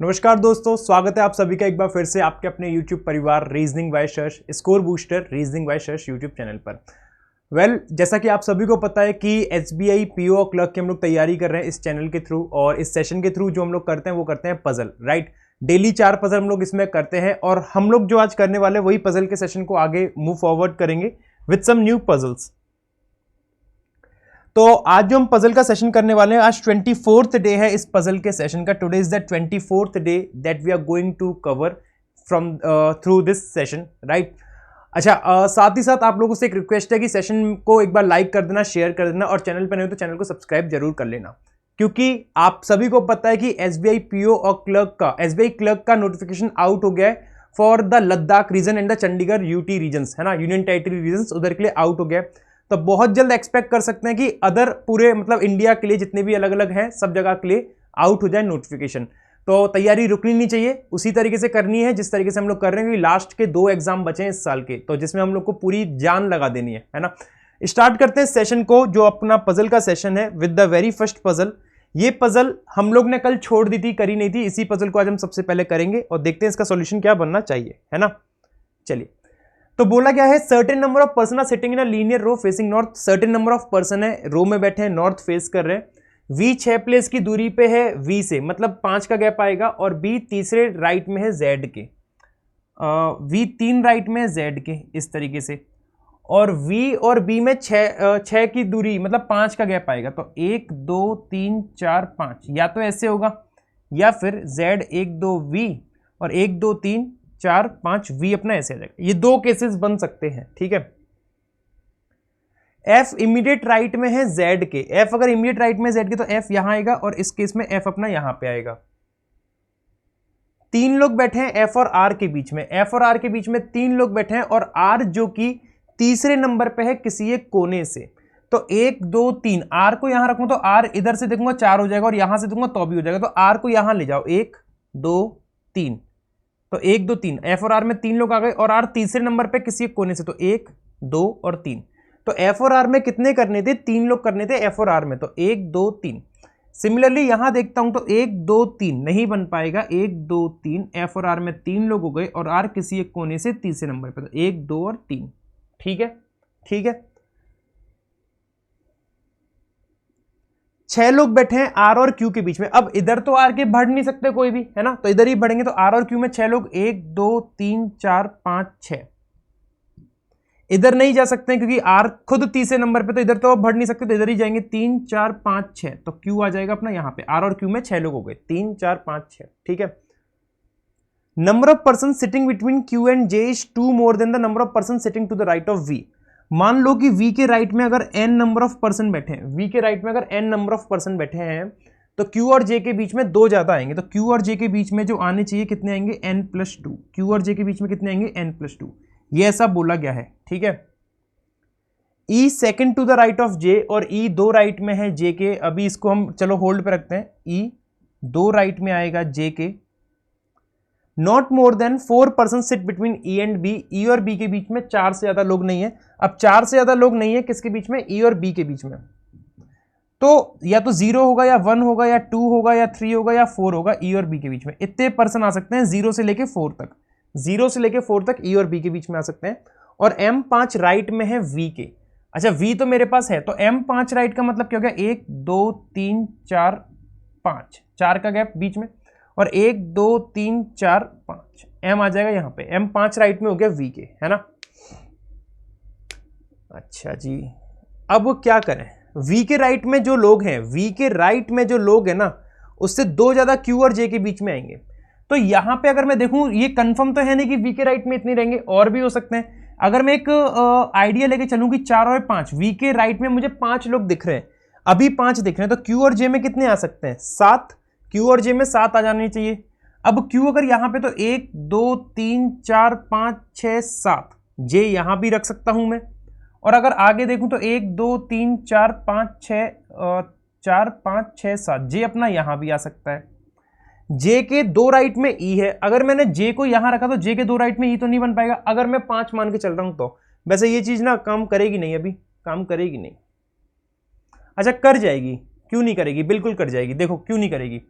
नमस्कार दोस्तों, स्वागत है आप सभी का एक बार फिर से आपके अपने YouTube परिवार reasoning by Shash score booster reasoning by Shash YouTube channel पर। जैसा कि आप सभी को पता है कि SBI PO और क्लर्क की हम लोग तैयारी कर रहे हैं इस चैनल के थ्रू, और इस सेशन के थ्रू जो हम लोग करते हैं वो करते हैं पजल, राइट। डेली 4 पजल हम लोग इसमें करते हैं, और हम लोग जो आज करने वाले हैं वही पजल के सेशन को आगे मूव फॉरवर्ड करेंगे विद सम न्यू पजल्स। तो आज जो हम पजल का सेशन करने वाले हैं, आज 24th डे है इस पजल के सेशन का। Today is the 24th day that we are going to cover from through this session, right. अच्छा, साथ ही साथ आप लोगों से एक रिक्वेस्ट है कि सेशन को एक बार लाइक कर देना, शेयर कर देना, और चैनल पर नहीं हो तो चैनल को सब्सक्राइब जरूर कर लेना, क्योंकि आप सभी को पता है कि SBI PO और क्लर्क का SBI क्लर्क का नोटिफिकेशन आउट हो गया है for the Ladakh region and the Chandigarh UT regions, है ना, यूनियन टेरिटरी रीजन्स, उधर के लिए आउट हो गया है। तो बहुत जल्द एक्सपेक्ट कर सकते हैं कि अदर पूरे मतलब इंडिया के लिए जितने भी अलग अलग हैं सब जगह के लिए आउट हो जाए नोटिफिकेशन। तो तैयारी रुकनी नहीं चाहिए, उसी तरीके से करनी है जिस तरीके से हम लोग कर रहे हैं, क्योंकि लास्ट के 2 एग्जाम बचे हैं इस साल के, तो जिसमें हम लोग को पूरी जान लगा देनी है ना। स्टार्ट करते हैं सेशन को, जो अपना पजल का सेशन है with the very first puzzle. ये पजल हम लोग ने कल छोड़ दी थी, करी नहीं थी, इसी पजल को आज हम सबसे पहले करेंगे और देखते हैं इसका सॉल्यूशन क्या बनना चाहिए, है ना। चलिए, तो बोला क्या है, certain number of person are sitting in a linear row facing north. Certain number of person है, रो में बैठे हैं, नॉर्थ फेस कर रहे हैं। V 6 प्लेस की दूरी पे है V से, मतलब 5 का गैप आएगा, और B तीसरे राइट में है Z के, V 3 राइट में है Z के, इस तरीके से। और V और B में 6 की दूरी मतलब 5 का गैप आएगा, तो 1 2 3 4 5, या तो ऐसे होगा या फिर Z 1 2 V और 1 2 3 4 5 V अपना ऐसे आ जाएगा। ये 2 केसेस बन सकते हैं, ठीक है। F इमीडिएट राइट में है Z के, F अगर इमीडिएट राइट में Z के तो F यहां आएगा, और इस केस में F अपना यहां पे आएगा। 3 लोग बैठे हैं F और R के बीच में, F और R के बीच में 3 लोग बैठे हैं, और R जो कि तीसरे नंबर पे है किसी एक कोने से। तो 1 2 3, R को यहां रखूं तो R इधर से देखूंगा 4 हो जाएगा, और यहां से देखूंगा तो भी हो जाएगा, तो R को यहां ले जाओ, 1 2 3, तो 1 2 3, F और R में 3 लोग आ गए, और R तीसरे नंबर पे किसी एक कोने से, तो 1 2 और 3। तो F और R में कितने करने थे, 3 लोग करने थे F और R में, तो 1 2 3। सिमिलरली यहां देखता हूं तो 1 2 3 नहीं बन पाएगा, 1 2 3, F और R में 3 लोग हो गए, और R किसी एक कोने से तीसरे नंबर पे, तो 1 2 और 3, ठीक है, ठीक है। 6 लोग बैठे हैं R और Q के बीच में। अब इधर तो R के बढ़ नहीं सकते कोई भी, है ना, तो इधर ही बढ़ेंगे, तो R और Q में 6 लोग, 1 2 3 4 5 6। इधर नहीं जा सकते क्योंकि R खुद तीसरे नंबर पे, तो इधर तो बढ़ नहीं सकते, तो इधर ही जाएंगे, 3 4 5 6, तो Q आ जाएगा अपना यहाँ पे। R और Q में 6 लोग हो गए, 3 4 5 6, ठीक है। Number of person sitting between Q and J is 2 more than the number of person sitting to the right of V। मान लो कि V के राइट में अगर n नंबर ऑफ पर्सन बैठे हैं, V के राइट में अगर n नंबर ऑफ पर्सन बैठे हैं, तो Q और J के बीच में 2 ज्यादा आएंगे, तो Q और J के बीच में जो आने चाहिए कितने आएंगे, n+2। Q और J के बीच में कितने आएंगे, n+2। ये ऐसा बोला गया है, ठीक है। E second to the right of J, और E 2 राइट में है J के। अभी इसको हम चलो होल्ड पे रखते हैं, E 2 राइट में आएगा J के। Not more then 4 person sit between E and B। E और B के बीच में 4 से ज्यादा लोग नहीं है। अब 4 से ज्यादा लोग नहीं है किसके बीच में, E और B के बीच में, तो या तो 0 होगा या 1 होगा या 2 होगा या 3 होगा या 4 होगा, E और B के बीच में इतने पर्सन आ सकते हैं, 0 से लेके 4 तक, 0 से लेके 4 तक E और B के बीच में आ सकते हैं। और M5 राइट में है V के। अच्छा, V तो मेरे पास है, तो M5 राइट का मतलब क्या हो गया, 1 2 3 4 5, 4 का गैप बीच में, और 1 2 3 4 5, M आ जाएगा यहाँ पे, M5 राइट में हो गया V के, है ना। अच्छा जी, अब क्या करें, V के राइट में जो लोग हैं, V के राइट में जो लोग हैं ना, उससे 2 ज्यादा Q और J के बीच में आएंगे। तो यहां पे अगर मैं देखूं, ये कंफर्म तो है नहीं कि V के राइट में इतने रहेंगे, और भी हो सकते हैं। अगर मैं एक आइडिया लेके चलूं कि 4 और 5, V के राइट में मुझे 5 लोग दिख रहे हैं, अभी 5 दिख रहे हैं, तो Q और J में कितने आ सकते हैं, 7। Q और J में 7 आ जाने चाहिए। अब Q अगर यहां पे, तो 1 2 3 4 5 6 7, J यहां भी रख सकता हूं मैं। और अगर आगे देखूं तो 1 2 3 4 5 6 4 5 6 7, J अपना यहां भी आ सकता है। J के 2 राइट में E है, अगर मैंने J को यहां रखा तो J के 2 राइट में E तो नहीं बन पाएगा, अगर मैं 5 मान के चल रहा हूं तो। वैसे ये चीज ना काम करेगी नहीं, अभी काम करेगी नहीं। अच्छा, कर जाएगी, क्यों नहीं करेगी, बिल्कुल कर जाएगी, देखो क्यों नहीं करेगी।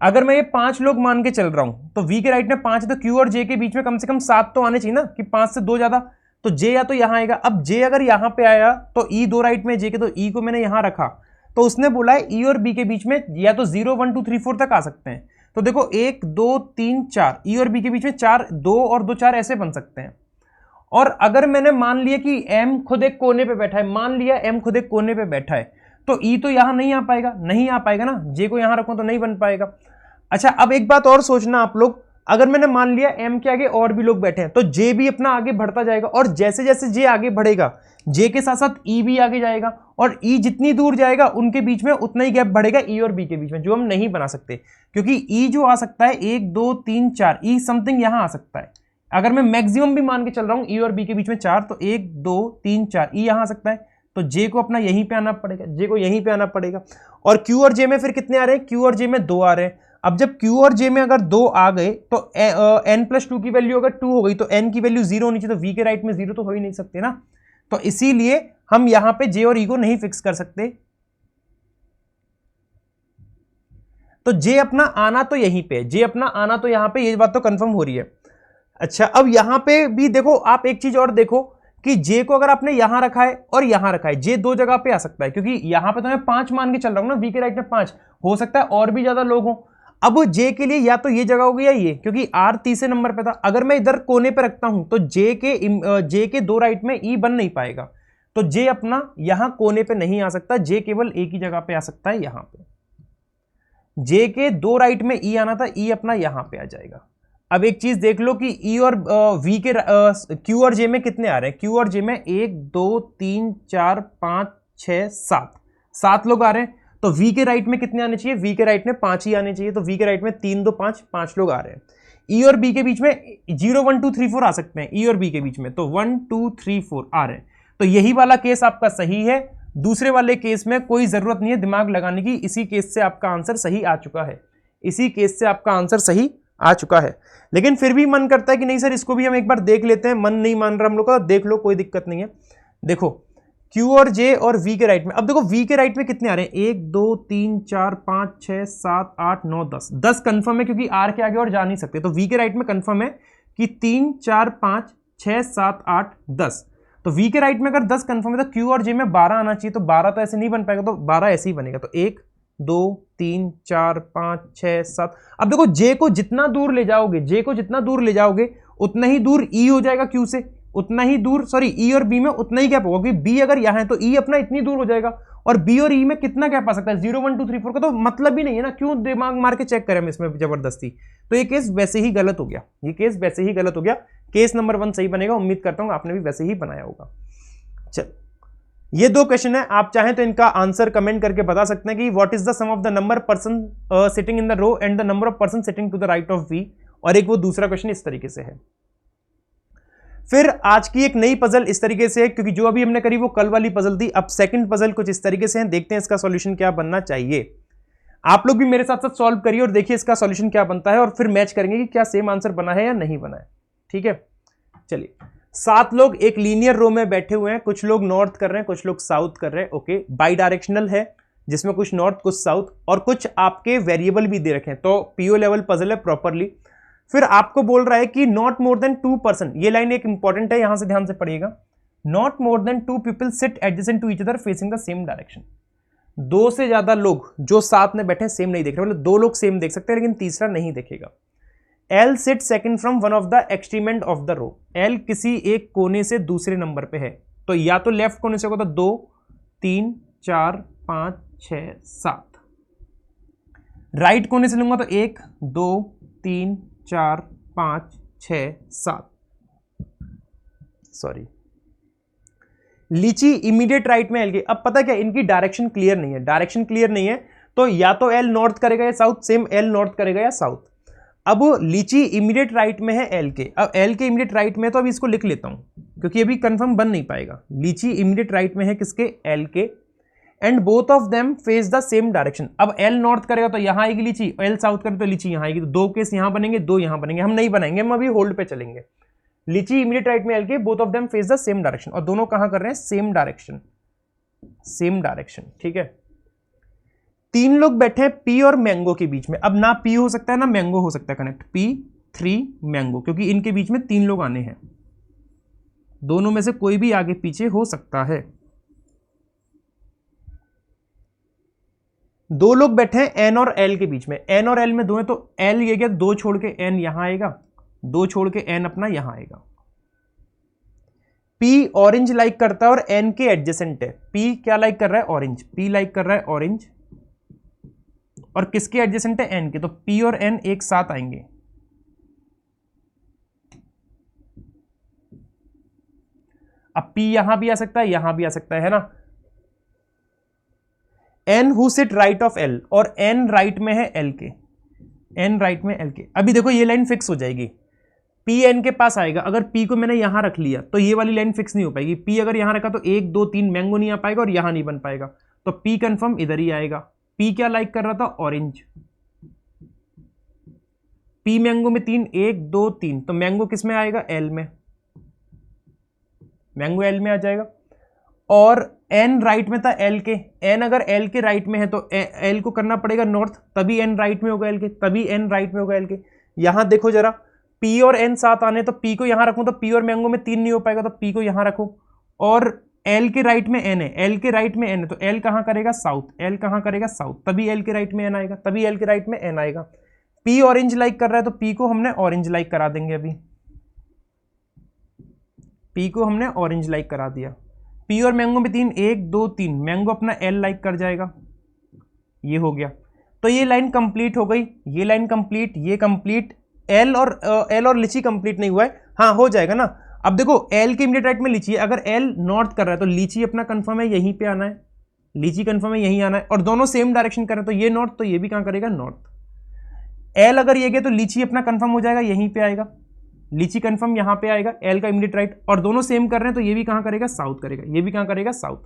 अगर मैं ये 5 लोग मान के चल रहा हूं तो V के राइट में 5 है, तो Q और J के बीच में कम से कम 7 तो आने चाहिए ना, कि 5 से 2 ज्यादा, तो J या तो यहां आएगा। अब J अगर यहां पे आया तो E 2 राइट में J के, तो E को मैंने यहां रखा, तो उसने बोला है E और B के बीच में या तो 0 1 2 3 4 तक आ सकते हैं। तो देखो 1 2 3 4 E और B के बीच में 4, 2 और 2 4 ऐसे बन सकते हैं। और अगर मैंने मान लिया कि M खुद एक कोने पे बैठा है, मान लिया M खुद एक कोने पे बैठा है, तो E तो यहां नहीं आ पाएगा, नहीं आ पाएगा ना, J को यहां रखूं तो नहीं बन पाएगा। अच्छा अब एक बात और सोचना आप लोग, अगर मैंने मान लिया M के आगे और भी लोग बैठे हैं तो J भी अपना आगे बढ़ता जाएगा, और जैसे जैसे J आगे बढ़ेगा J के साथ साथ E भी आगे जाएगा, और E जितनी दूर जाएगा उनके बीच में उतना ही गैप बढ़ेगा E और B के बीच में, जो हम नहीं बना सकते, क्योंकि E जो आ सकता है 1 2 3 4, E समथिंग यहां आ सकता है। अगर मैं मैक्सिमम भी मान के चल रहा हूं E और B के बीच में 4, तो 1 2 3 4 E यहां आ सकता है, तो J को अपना यहीं पे आना पड़ेगा, J को यहीं पे आना पड़ेगा। और Q और J में फिर कितने आ रहे हैं, Q और J में 2 आ रहे हैं। अब जब Q और J में अगर 2 आ गए तो n+2 की वैल्यू अगर 2 हो गई तो n की वैल्यू 0 होनी चाहिए, तो V के राइट में 0 तो हो ही नहीं सकते ना, तो इसीलिए हम यहां पे J और E को नहीं फिक्स कर सकते। तो J अपना आना तो यहीं पे, J अपना आना तो यहां पे, ये बात तो कंफर्म हो रही है। अच्छा अब यहां पे भी देखो आप एक चीज और देखो कि J को अगर आपने यहां रखा है और यहां रखा है, J 2 जगह पे आ सकता है, क्योंकि यहां पे तो मैं 5 मान के चल रहा हूं ना, V के राइट में 5 हो सकता है और भी ज्यादा लोग हों। अब J के लिए या तो ये जगह होगी या ये, क्योंकि R तीसरे नंबर पे था। अगर मैं इधर कोने पे रखता हूं तो J के 2 राइट में E बन नहीं पाएगा, तो J अपना यहां कोने पे नहीं आ सकता, J केवल एक ही जगह पे आ सकता है, यहां पे। J के 2 राइट में E आना था, E अपना यहां पे आ जाएगा। अब एक चीज देख लो कि E और V के Q और J में कितने आ रहे हैं, Q और J में 1 2 3 4 5 6 7 7 लोग आ रहे हैं, तो V के राइट में कितने आने चाहिए, V के राइट में 5 ही आने चाहिए, तो V के राइट में 3 2 5 5 लोग आ रहे हैं। E और B के बीच में 0 1 2 3 4 आ सकते हैं, E और B के बीच में, तो 1 2 3 4 आ रहे हैं, तो यही वाला केस आपका सही है। दूसरे वाले केस में कोई जरूरत नहीं है दिमाग लगाने की, इसी केस से आपका आंसर सही आ चुका है, इसी केस से आपका आंसर सही आ चुका है। लेकिन फिर भी मन करता है कि नहीं सर इसको भी हम एक बार देख लेते हैं, मन नहीं मान रहा हम लोग का, देख लो कोई दिक्कत नहीं है। देखो Q और J और V के राइट में, अब देखो V के राइट में कितने आ रहे हैं, 1 2 3 4 5 6 7 8 9 10 10 कंफर्म है, क्योंकि R के आगे और जा नहीं सकते, तो V के राइट में कंफर्म है कि 3 4 5 6 7 8 10, तो V के राइट में अगर 10 कंफर्म है तो Q और J में 12 आना चाहिए, तो 12 तो ऐसे नहीं बन पाएगा, तो 12 ऐसे ही बनेगा, तो 1 2 3 4 5 6 7। अब देखो J को जितना दूर ले जाओगे, J को जितना दूर ले जाओगे उतना ही दूर E हो जाएगा Q से, उतना ही दूर, सॉरी E और B में उतना ही गैप होगा, क्योंकि B अगर यहां है तो E अपना इतनी दूर हो जाएगा, और B और E में कितना गैप आ सकता है, 0 1 2 3 4 का तो मतलब ही नहीं है ना, क्यों दिमाग मार के चेक करें हम इसमें जबरदस्ती। तो ये केस वैसे ही गलत हो गया, ये केस वैसे ही गलत हो गया, केस नंबर 1 सही बनेगा, उम्मीद करता हूं आपने भी वैसे ही बनाया होगा। चल ये 2 क्वेश्चन है, आप चाहें तो इनका आंसर कमेंट करके बता सकते हैं कि what is the sum of the number person sitting in the row and the number of person sitting to the right of V, और एक वो दूसरा क्वेश्चन इस तरीके से है। फिर आज की एक नई पजल इस तरीके से है, क्योंकि जो अभी हमने करी वो कल वाली पजल थी, अब सेकंड पजल कुछ इस तरीके से है, देखते हैं इसका सॉल्यूशन क्या बनना चाहिए। आप लोग भी मेरे साथ साथ सॉल्व करिए और देखिए इसका सॉल्यूशन क्या बनता है, और फिर मैच करेंगे कि क्या सेम आंसर बना है या नहीं बना है, ठीक है। चलिए 7 लोग एक लीनियर रो में बैठे हुए हैं, कुछ लोग नॉर्थ कर रहे हैं, कुछ लोग साउथ कर रहे हैं, ओके, बाई डायरेक्शनल है, जिसमें कुछ नॉर्थ कुछ साउथ, और कुछ आपके वेरिएबल भी दे रखे हैं, तो पीओ लेवल पजल है प्रॉपरली। फिर आपको बोल रहा है कि नॉट मोर देन 2 पर्सन, ये लाइन एक इंपॉर्टेंट है, यहां से ध्यान से पढ़िएगा, not more than 2 people sit adjacent to each other facing the same direction. 2 से ज्यादा लोग जो साथ में बैठे सेम नहीं देख रहे, मतलब 2 लोग सेम देख सकते हैं लेकिन तीसरा नहीं देखेगा। L sit second from one of the extreme end of the row, L किसी एक कोने से दूसरे नंबर पे है, तो या तो लेफ्ट कोने से होगा तो 2 3 4 5 6 7, राइट कोने से लूंगा तो 1 2 3 4 5 6 7, सॉरी लीची इमीडिएट राइट में L की। अब पता क्या इनकी डायरेक्शन क्लियर नहीं है, डायरेक्शन क्लियर नहीं है, तो या तो L नॉर्थ करेगा या साउथ, सेम L नॉर्थ करेगा या साउथ। अब लीची इमीडिएट राइट में है L के, अब L के इमीडिएट राइट में, तो अभी इसको लिख लेता हूं क्योंकि अभी कंफर्म बन नहीं पाएगा। लीची इमीडिएट राइट में है किसके, L के, and both of them face the same direction. अब L नॉर्थ करेगा तो यहां आएगी लीची, L साउथ करेगा तो लीची यहां आएगी, तो 2 केस यहां बनेंगे 2 यहां बनेंगे, हम नहीं बनाएंगे, हम अभी होल्ड पे चलेंगे। लीची इमीडिएट राइट में L के, both of them face the same direction, और दोनों कहां कर रहे हैं, सेम डायरेक्शन, सेम डायरेक्शन, ठीक है। तीन लोग बैठे हैं पी और मैंगो के बीच में। अब ना पी हो सकता है ना मैंगो हो सकता है कनेक्ट, P3 मैंगो, क्योंकि इनके बीच में तीन लोग आने हैं, दोनों में से कोई भी आगे पीछे हो सकता है। दो लोग बैठे हैं एन और एल के बीच में, एन और एल में दो है, तो एल ये गया, दो छोड़ के एन यहां आएगा, दो छोड़ के एन अपना यहां आएगा। पी ऑरेंज लाइक करता है और एन के एडजेसेंट है। पी क्या लाइक कर रहा है? ऑरेंज। पी लाइक कर रहा है ऑरेंज, और किसके एडजेसेंट है? एन के, तो पी और एन एक साथ आएंगे। अब पी यहां भी आ सकता है, यहां भी आ सकता है ना। N who sit right of L, और एन राइट में है एल के, एन राइट में एल के। अभी देखो ये लाइन फिक्स हो जाएगी, पी एन के पास आएगा। अगर पी को मैंने यहां रख लिया तो ये वाली लाइन फिक्स नहीं हो पाएगी। पी अगर यहां रखा तो 1 2 3 मैंगो नहीं आ पाएगा और यहां नहीं बन पाएगा, तो पी कंफर्म इधर ही आएगा। पी क्या लाइक कर रहा था? ऑरेंज। पी मैंगो में 3, 1 2 3, तो मैंगो किस में आएगा? एल में, मैंगो एल में आ जाएगा। और एन राइट में था एल के, एन अगर एल के राइट में है तो एल को करना पड़ेगा नॉर्थ, तभी एन राइट में होगा एल के, तभी एन राइट में होगा एल के। यहां देखो जरा, पी और एन साथ आने, तो पी को यहां रखूं तो पी और मैंगो में 3 नहीं हो पाएगा, तो पी को यहां रखो। और एल के राइट में एन है, एल के राइट में एन है, तो एल कहां करेगा? साउथ। एल कहां करेगा? साउथ, तभी एल के राइट में एन आएगा, तभी एल के राइट में एन आएगा। पी ऑरेंज लाइक कर रहा है तो पी को हमने ऑरेंज लाइक करा देंगे। अभी पी को हमने ऑरेंज लाइक करा दिया। पी और मैंगो में 3, 1 2 3, मैंगो अपना एल लाइक कर जाएगा, ये हो गया। तो ये लाइन कंप्लीट हो गई, ये लाइन कंप्लीट, ये कंप्लीट। एल और लीची कंप्लीट नहीं हुआ है, हाँ हो जाएगा ना। अब देखो एल के इमीडिएट राइट में लीची है, अगर एल नॉर्थ कर रहा है तो लीची अपना कंफर्म है यहीं पे आना है, लीची कंफर्म है यहीं आना है, और दोनों सेम डायरेक्शन कर रहे हैं, तो ये नॉर्थ, तो ये भी कहां करेगा? नॉर्थ। एल अगर ये गया तो लीची अपना कंफर्म हो जाएगा, यहीं पे आएगा, लीची कंफर्म यहां पे आएगा, एल का इमीडिएट राइट, और दोनों सेम कर रहे हैं तो ये भी कहां करेगा? साउथ करेगा, ये भी कहां करेगा? साउथ।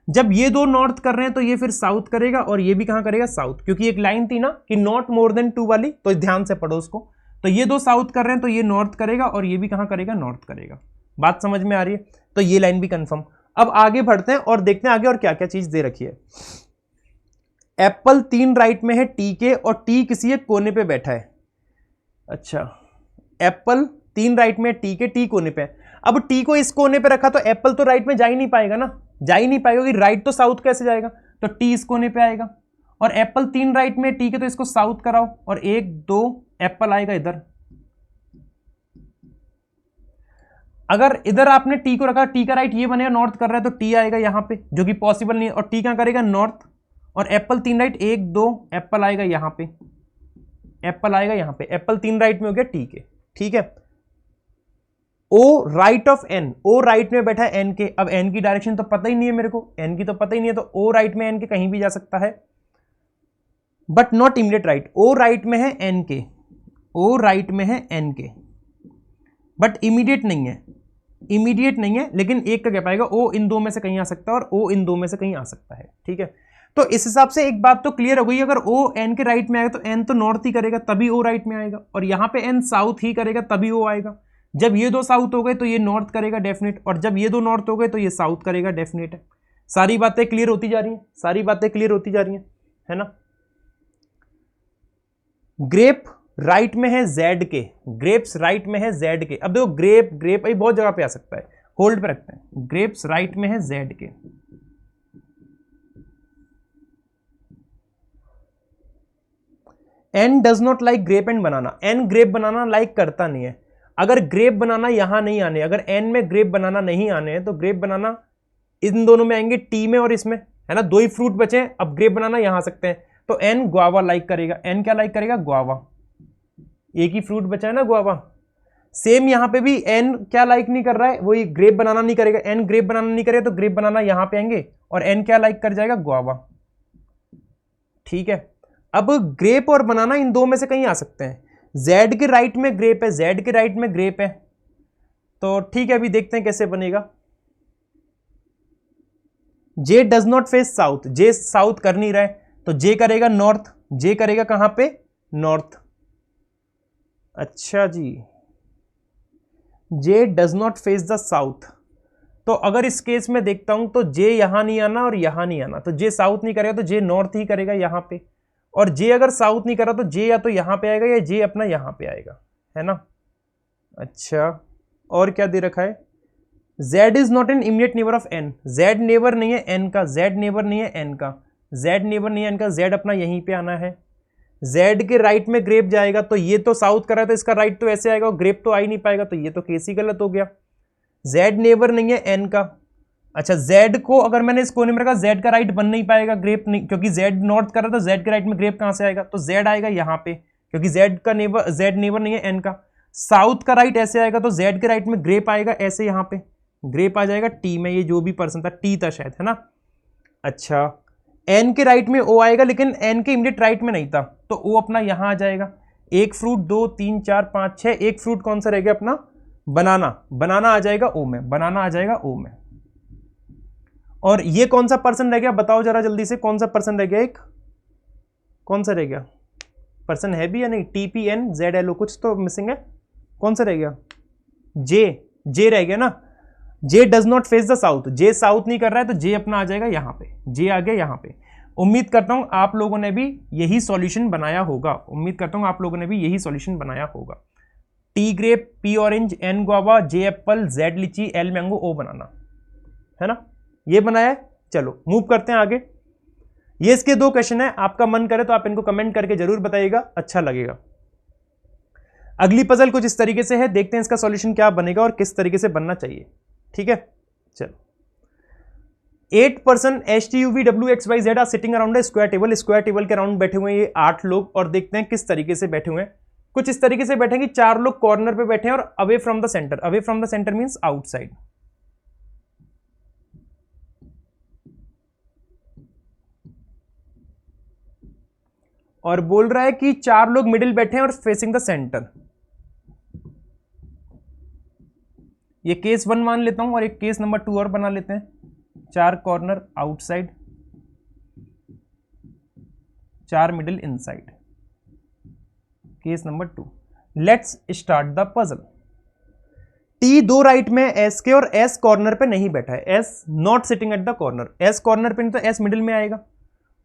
जब ये दो नॉर्थ कर रहे हैं तो ये फिर साउथ करेगा, और ये भी कहां करेगा? साउथ, क्योंकि एक लाइन थी ना कि नॉट मोर देन 2 वाली, तो ध्यान से पढ़ो उसको। तो ये दो साउथ कर रहे हैं तो ये नॉर्थ करेगा, और ये भी कहां करेगा? नॉर्थ करेगा। बात समझ में आ रही है? तो ये लाइन भी कंफर्म। अब आगे बढ़ते हैं और देखते हैं आगे और क्या क्या चीज दे रखी है। एप्पल 3 राइट में है टी के, और टी किसी एक कोने पे बैठा है। अच्छा, एप्पल 3 राइट में टी के, टी कोने पे है। अब टी को इस कोने पे रखा तो एप्पल तो राइट में जा ही नहीं पाएगा ना, जा ही नहीं पाएगा, कि राइट तो साउथ कैसे जाएगा? तो टी इस कोने पे आएगा, और एप्पल 3 राइट में टी के, तो इसको साउथ कराओ, और 1 2 एप्पल आएगा इधर। अगर इधर आपने टी को रखा, टी का राइट ये बनेगा, नॉर्थ कर रहा है, तो टी आएगा यहां पे, जो कि पॉसिबल नहीं है, और टी क्या करेगा? नॉर्थ। और एप्पल 3 राइट, 1 2 एप्पल आएगा यहां पे, एप्पल आएगा यहां पे, एप्पल 3 राइट में हो गया टी के, ठीक है। O right of N, O right में बैठा है एन के। अब एन की डायरेक्शन तो पता ही नहीं है मेरे को, एन की तो पता ही नहीं है, तो ओ राइट में एन के कहीं भी जा सकता है, but not immediate right. O right में है एन के, ओ राइट में है एन के, बट इमीडिएट नहीं है, इमीडिएट नहीं है, लेकिन एक का क्या पाएगा? ओ इन दो में से कहीं आ सकता है, और ओ इन दो में से कहीं आ सकता है, ठीक है। तो इस हिसाब से एक बात तो क्लियर हो गई, अगर ओ एन के राइट में आएगा तो एन तो नॉर्थ ही करेगा, तभी ओ राइट में आएगा, और यहां पे एन साउथ ही करेगा, तभी ओ आएगा। जब ये दो साउथ हो गए तो ये नॉर्थ करेगा डेफिनेट, और जब ये दो नॉर्थ हो गए तो ये साउथ करेगा डेफिनेट है। सारी बातें क्लियर होती जा रही हैं, सारी बातें क्लियर होती जा रही हैं, है ना। ग्रेप राइट में है जेड के, ग्रेप्स राइट में है जेड के। अब देखो ग्रेप, ग्रेप अभी बहुत जगह पे आ सकता है, होल्ड पे रखते हैं। ग्रेप्स राइट में है जेड के, N does not like grape and banana, N grape banana like करता नहीं है। अगर ग्रेप बनाना यहां नहीं आने, अगर एन में ग्रेप बनाना नहीं आने हैं, तो ग्रेप बनाना इन दोनों में आएंगे, टी में और इसमें, है ना। दो ही फ्रूट बचे हैं, अब ग्रेप बनाना यहां आ सकते हैं, तो एन ग्वावा लाइक करेगा। एन क्या लाइक करेगा? ग्वावा, एक ही फ्रूट बचा है ना, ग्वावा। सेम यहां पे भी एन क्या लाइक नहीं कर रहा है? वही ग्रेप बनाना नहीं करेगा, एन ग्रेप बनाना नहीं करेगा, तो ग्रेप बनाना यहां पे आएंगे, और एन क्या लाइक कर जाएगा? ग्वावा, ठीक है। अब ग्रेप और बनाना इन दो में से कहीं आ सकते हैं, जेड के राइट में ग्रेप है, जेड के राइट में ग्रेप है, तो ठीक है, अभी देखते हैं कैसे बनेगा। J does not face south, J south कर नहीं रहा है, तो जे करेगा नॉर्थ, जे करेगा कहां पे? नॉर्थ। अच्छा जी, J does not face the south, तो अगर इस केस में देखता हूं तो जे यहां नहीं आना और यहां नहीं आना, तो जे साउथ नहीं करेगा तो जे नॉर्थ ही करेगा यहां पे, और जे अगर साउथ नहीं करा तो जे या तो यहां पे आएगा या जे अपना यहां पे आएगा, है ना। अच्छा, और क्या दे रखा है, Z is not an immediate neighbour of N, Z neighbour नहीं है N का, Z नेबर नहीं है N का, Z नेबर नहीं है N का, Z अपना यहीं पे आना है, Z के राइट में ग्रेप जाएगा, तो ये तो साउथ कर रहा है तो इसका राइट तो ऐसे आएगा और ग्रेप तो आ ही नहीं पाएगा, तो ये तो केस ही गलत हो गया। Z नेबर नहीं है N का। अच्छा, Z को अगर मैंने इस कोने में रखा, Z का राइट बन नहीं पाएगा, ग्रेप नहीं, क्योंकि Z नॉर्थ कर रहा है तो Z के राइट में ग्रेप कहां से आएगा, तो Z आएगा यहाँ पे, क्योंकि Z नेबर नहीं है N का। साउथ का राइट ऐसे आएगा तो Z के राइट में ग्रेप आएगा ऐसे, यहाँ पे ग्रेप आ जाएगा T में, ये जो भी पर्सन था T था शायद, है ना। अच्छा, N के राइट में O आएगा, लेकिन N के इमीडिएट राइट में नहीं था, तो O अपना यहां आ जाएगा। एक फ्रूट, 2 3 4 5 6, एक फ्रूट कौन सा रह गया अपना, बनाना, बनाना आ जाएगा O में, बनाना आ जाएगा O में। और ये कौन सा पर्सन रह गया, बताओ जरा जल्दी से, कौन सा पर्सन रह गया, एक कौन सा रह गया पर्सन, है भी या नहीं, TPNZLO, कुछ तो मिसिंग है, कौन सा रह गया, जे रह गया ना। J does not face the south, J south नहीं कर रहा है तो जे अपना आ जाएगा यहाँ पे, जे आ गया यहाँ पे। उम्मीद करता हूं आप लोगों ने भी यही सॉल्यूशन बनाया होगा, उम्मीद करता हूं आप लोगों ने भी यही सॉल्यूशन बनाया होगा। T grape, P orange, N guava, J apple, Z lychee, L mango, O banana, है ना, ये बनाया है। चलो मूव करते हैं आगे। ये इसके 2 क्वेश्चन है, आपका मन करे तो आप इनको कमेंट करके जरूर बताइएगा, अच्छा लगेगा। अगली पजल कुछ इस तरीके से है, देखते हैं इसका सॉल्यूशन क्या बनेगा और किस तरीके से बनना चाहिए, ठीक है। चलो, 8 person HTUVWXYZ are sitting around square table, square table के अराउंड बैठे हुए हैं ये 8 लोग, और देखते हैं किस तरीके से बैठे हुए हैं। कुछ इस तरीके से बैठे कि 4 लोग कॉर्नर पे बैठे हैं और away from the centre, away from the centre means outside. और बोल रहा है कि 4 लोग मिडिल बैठे हैं और फेसिंग द सेंटर। ये केस 1 मान लेता हूं और एक केस नंबर 2 और बना लेते हैं। 4 corner outside, 4 middle inside, case number 2। Let's start the puzzle. T 2 right में S के और S कॉर्नर पे नहीं बैठा है, S not sitting at the corner, S corner पे नहीं तो S मिडिल में आएगा,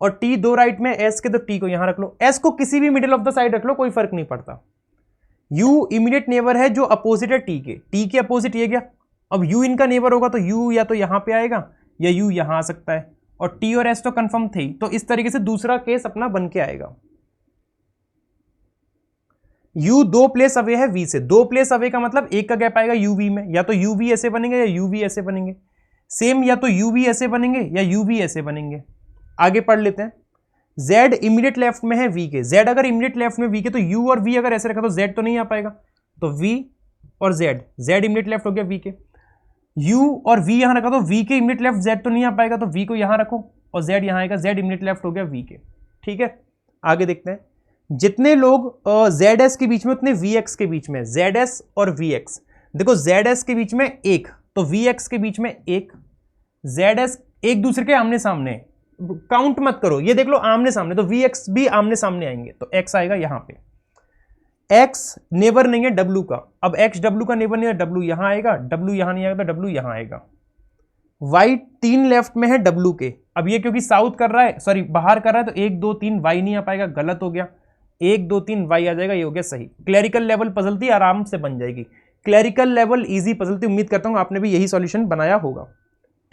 और T 2 राइट में S के तो T को यहां रख लो, S को किसी भी मिडिल ऑफ द साइड रख लो, कोई फर्क नहीं पड़ता। U इमीडिएट नेबर है जो अपोजिट है T के अपोजिट ये गया। अब U इनका नेबर होगा तो U या तो यहां पे आएगा या U यहां आ सकता है, और T और S तो कंफर्म थे ही, तो इस तरीके से दूसरा केस अपना बन के आएगा। U 2 प्लेस अवे है V से, 2 प्लेस अवे का मतलब एक का गैप आएगा UV में, या तो UV ऐसे बनेंगे या UV ऐसे बनेंगे, सेम या तो UV ऐसे बनेंगे या UV ऐसे बनेंगे। आगे पढ़ लेते हैं। Z इमीडिएट लेफ्ट में है V के, Z अगर इमीडिएट लेफ्ट में V के तो U और V अगर ऐसे रखा तो Z तो नहीं आ पाएगा, तो V और Z इमीडिएट लेफ्ट हो गया V के। U और V यहां रखा तो V के इमीडिएट लेफ्ट Z तो नहीं आ पाएगा, तो V को यहां रखो और Z यहां आएगा, Z इमीडिएट लेफ्ट हो गया V के, ठीक है। आगे देखते हैं, जितने लोग ZS के बीच में उतने VX के बीच में, ZS और VX, देखो ZS के बीच में 1 तो VX के बीच में 1, ZS एक दूसरे के आमने सामने, काउंट मत करो, ये देख लो आमने सामने, तो VX भी आमने सामने आएंगे, तो X आएगा यहां पे। X नेबर नहीं है W का, अब X W का नेबर नहीं है, W यहां आएगा, W यहां नहीं आएगा तो W यहां आएगा। Y 3 लेफ्ट में है W के, अब ये क्योंकि साउथ कर रहा है, सॉरी बाहर कर रहा है, तो 1 2 3 Y नहीं आ पाएगा, गलत हो गया, 1 2 3 Y आ जाएगा, ये हो गया सही। क्लैरिकल लेवल पजल थी, आराम से बन जाएगी, क्लैरिकल लेवल इजी पजल थी, उम्मीद करता हूं आपने भी यही सॉल्यूशन बनाया होगा,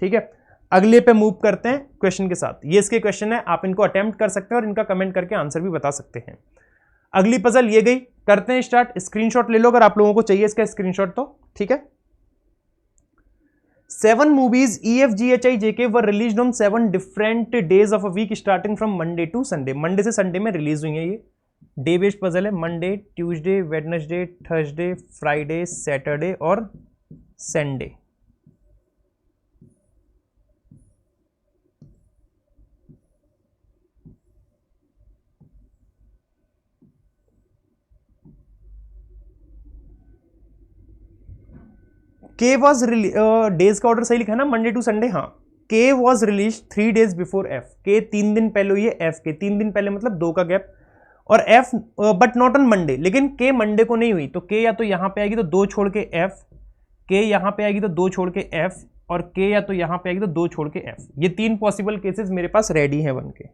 ठीक है। अगले पे मूव करते हैं क्वेश्चन के साथ। ये इसके क्वेश्चन है, आप इनको अटेम्प्ट कर सकते हैं और इनका कमेंट करके आंसर भी बता सकते हैं। अगली पजल ये गई, करते हैं स्टार्ट। स्क्रीनशॉट ले लो अगर आप लोगों को चाहिए इसका स्क्रीनशॉट तो, ठीक है। 7 movies EFGHIJK were released on 7 different days of a week starting from Monday to Sunday। Monday से संडे में रिलीज हुई है, ये डे बेस्ड पजल है। Monday, Tuesday, Wednesday, Thursday, Friday, Saturday और संडे। K was डेज का order सही लिखा है ना, मंडे टू संडे, हाँ। K was released 3 days before F, K 3 दिन पहले हुई है F के, 3 दिन पहले मतलब 2 का गैप, और F but not on Monday, लेकिन K मंडे को नहीं हुई, तो K या तो यहां पे आएगी तो 2 छोड़ के F, K यहां पे आएगी तो 2 छोड़ के F, और के या तो यहां पे आएगी तो 2 छोड़ के एफ। ये 3 पॉसिबल केसेस मेरे पास रेडी है बन के।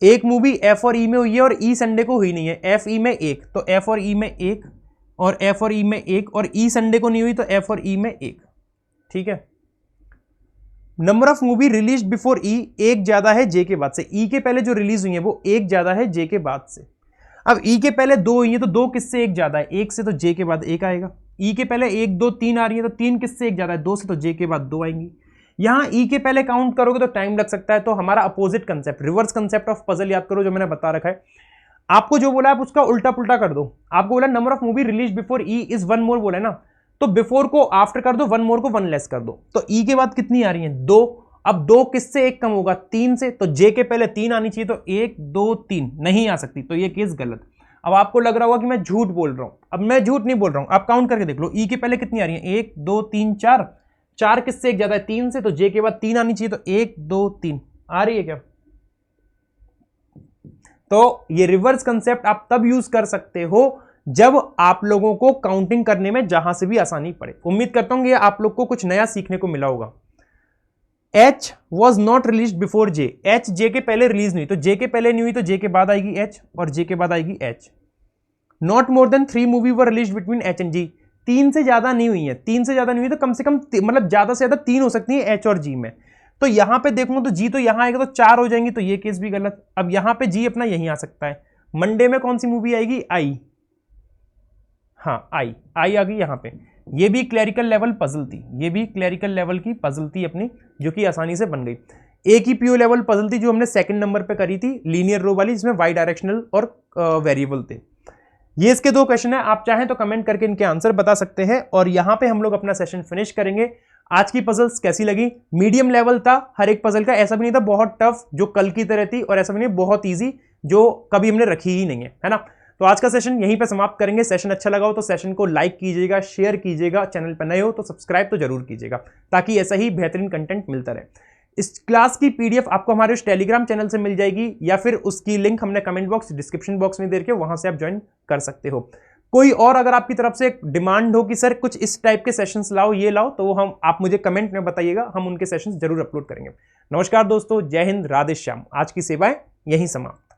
एक मूवी एफ और ई में हुई है और ई संडे को हुई नहीं है, एफ ई में 1, तो एफ और ई में 1 और एफ और ई में 1, और ई संडे को नहीं हुई तो एफ और ई में 1। ठीक है। Number of movie release before E, एक ज्यादा है जे के बाद से। ई के पहले जो रिलीज हुई है वो एक ज्यादा है जे के बाद से। अब ई के पहले 2 हुई है तो 2 किससे एक ज्यादा है, 1 से, तो जे के बाद 1 आएगा। ई के पहले 1 2 3 आ रही है तो 3 किससे एक ज्यादा है, 2 से, तो जे के बाद 2 आएंगी। यहां ई के पहले काउंट करोगे तो टाइम लग सकता है, तो हमारा opposite concept, reverse concept of puzzle याद करो जो मैंने बता रखा है। आपको जो बोला आप उसका उल्टा पुल्टा कर दो। आपको बोला number of movie release before E is 1 मोर बोला है ना, तो बिफोर को आफ्टर कर दो, 1 मोर को 1 लेस कर दो, तो ई के बाद कितनी आ रही है, 2। अब 2 किससे एक कम होगा, 3 से, तो जे के पहले 3 आनी चाहिए, तो 1 2 3 नहीं आ सकती, तो ये केस गलत। अब आपको लग रहा होगा कि मैं झूठ बोल रहा हूं, अब मैं झूठ नहीं बोल रहा हूं, आप काउंट करके देख लो। ई के पहले कितनी आ रही है, 1 2 3 4, 4 किससे एक ज्यादा है, 3 से, तो जे के बाद 3 आनी चाहिए, तो 1 2 3 आ रही है क्या। तो ये रिवर्स कंसेप्ट आप तब यूज कर सकते हो जब आप लोगों को काउंटिंग करने में जहां से भी आसानी पड़े। उम्मीद करता हूं कि आप लोग को कुछ नया सीखने को मिला होगा। H was not release before J, H J के पहले रिलीज नहीं, तो J के पहले नहीं हुई तो J के बाद आएगी H और J के बाद आएगी H। Not more then 3 movie were release between H and G, 3 से ज्यादा नहीं हुई है, 3 से ज्यादा नहीं हुई तो कम से कम मतलब ज्यादा से ज्यादा 3 हो सकती है H और G में। तो यहां पे देखूंगा तो G तो यहां आएगा तो 4 हो जाएंगी, तो ये केस भी गलत। अब यहां पे G अपना यहीं आ सकता है। मंडे में कौन सी मूवी आएगी, I, हाँ I आ गई यहां पे। ये भी क्लैरिकल लेवल पजल थी, ये भी क्लैरिकल लेवल की पजल थी अपनी, जो कि आसानी से बन गई। एक ही पीओ लेवल पजल थी जो हमने सेकंड नंबर पे करी थी, लीनियर रो वाली, जिसमें वाई डायरेक्शनल और वेरिएबल थे। ये इसके 2 क्वेश्चन है, आप चाहें तो कमेंट करके इनके आंसर बता सकते हैं। और यहां पे हम लोग अपना सेशन फिनिश करेंगे। आज की पजल्स कैसी लगी, मीडियम लेवल था हर एक पजल का, ऐसा भी नहीं था बहुत टफ जो कल की तरह थी, और ऐसा भी नहीं बहुत ईजी जो कभी हमने रखी ही नहीं है ना। तो आज का सेशन यहीं पे समाप्त करेंगे। सेशन अच्छा लगा हो तो सेशन को लाइक कीजिएगा, शेयर कीजिएगा, चैनल पर नए हो तो सब्सक्राइब तो जरूर कीजिएगा, ताकि ऐसा ही बेहतरीन कंटेंट मिलता रहे। इस क्लास की पीडीएफ आपको हमारे उस टेलीग्राम चैनल से मिल जाएगी, या फिर उसकी लिंक हमने कमेंट बॉक्स डिस्क्रिप्शन बॉक्स में दे रखी है, वहां से आप ज्वाइन कर सकते हो। कोई और अगर आपकी तरफ से डिमांड हो कि सर कुछ इस टाइप के सेशंस लाओ, ये लाओ, तो हम आप मुझे कमेंट में बताइएगा, हम उनके सेशंस जरूर अपलोड करेंगे। नमस्कार दोस्तों, जय हिंद, राधे श्याम। आज की सेवाएं यहीं समाप्त।